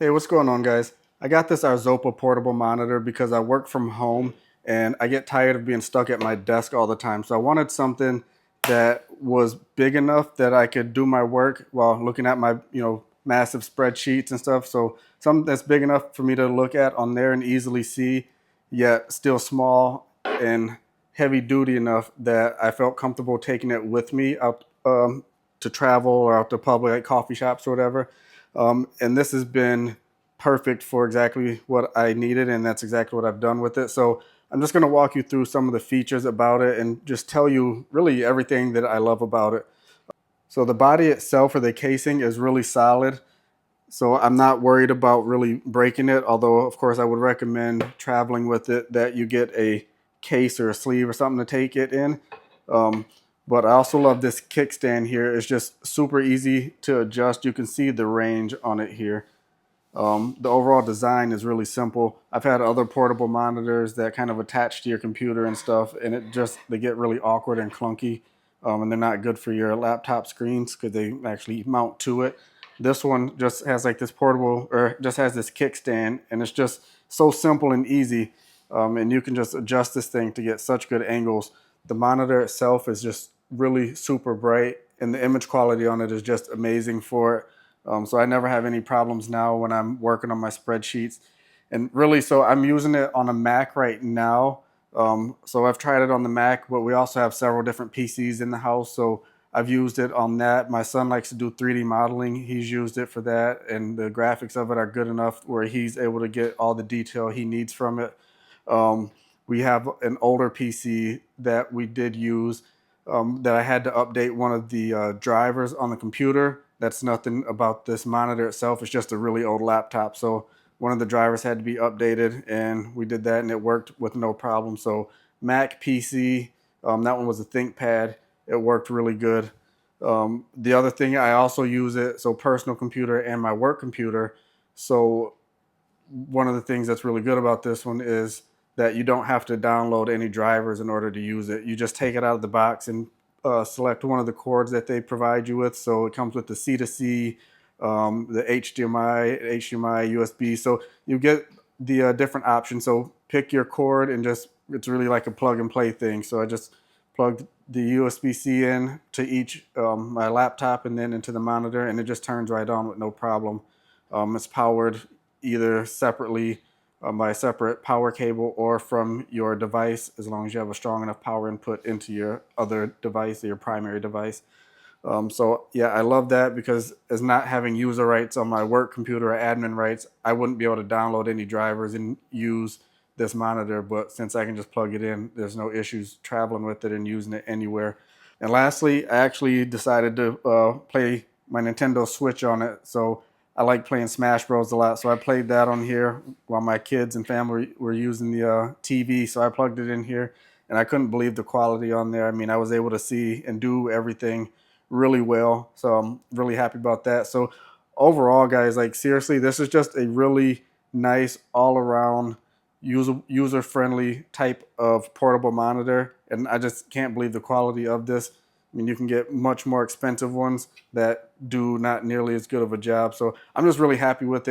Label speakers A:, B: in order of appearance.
A: Hey, what's going on, guys? I got this Arzopa portable monitor because I work from home and I get tired of being stuck at my desk all the time. So I wanted something that was big enough that I could do my work while looking at my, massive spreadsheets and stuff. So something that's big enough for me to look at on there and easily see, yet still small and heavy duty enough that I felt comfortable taking it with me out to travel or out to public, like coffee shops or whatever. And this has been perfect for exactly what I needed, and that's exactly what I've done with it. So I'm just going to walk you through some of the features about it and just tell you really everything that I love about it. So the body itself, or the casing, is really solid. So I'm not worried about really breaking it, although of course I would recommend traveling with it that you get a case or a sleeve or something to take it in. Um, but I also love this kickstand here. It's just super easy to adjust. You can see the range on it here. The overall design is really simple. I've had other portable monitors that kind of attach to your computer and stuff, and they get really awkward and clunky, and they're not good for your laptop screens because they actually mount to it. This one just has like this portable, or just has this kickstand, and it's just so simple and easy, and you can just adjust this thing to get such good angles. The monitor itself is just really super bright, and the image quality on it is just amazing for it. So I never have any problems now when I'm working on my spreadsheets. And really, so I'm using it on a Mac right now. So I've tried it on the Mac, but we also have several different PCs in the house. So I've used it on that. My son likes to do 3D modeling. He's used it for that. And the graphics of it are good enough where he's able to get all the detail he needs from it. Um, we have an older PC that we did use that I had to update one of the drivers on the computer. That's nothing about this monitor itself. It's just a really old laptop. So one of the drivers had to be updated, and we did that, and it worked with no problem. So Mac PC, that one was a ThinkPad. It worked really good. The other thing, I also use it, so personal computer and my work computer. So one of the things that's really good about this one is that you don't have to download any drivers in order to use it. You just take it out of the box and select one of the cords that they provide you with. So it comes with the C to C, the HDMI, USB. So you get the different options. So pick your cord and it's really like a plug and play thing. So I just plugged the USB-C in to each my laptop and then into the monitor, and it just turns right on with no problem. It's powered either separately by a separate power cable or from your device, as long as you have a strong enough power input into your other device, your primary device. So yeah, I love that because as not having user rights on my work computer or admin rights, I wouldn't be able to download any drivers and use this monitor. But since I can just plug it in, there's no issues traveling with it and using it anywhere. And lastly, I actually decided to play my Nintendo Switch on it. So I like playing Smash Bros. A lot. So I played that on here while my kids and family were using the TV. So I plugged it in here, and I couldn't believe the quality on there. I mean, I was able to see and do everything really well. So I'm really happy about that. So overall, guys, like seriously, this is just a really nice all around user friendly type of portable monitor, and I just can't believe the quality of this. I mean, you can get much more expensive ones that do not nearly as good of a job. So I'm just really happy with it.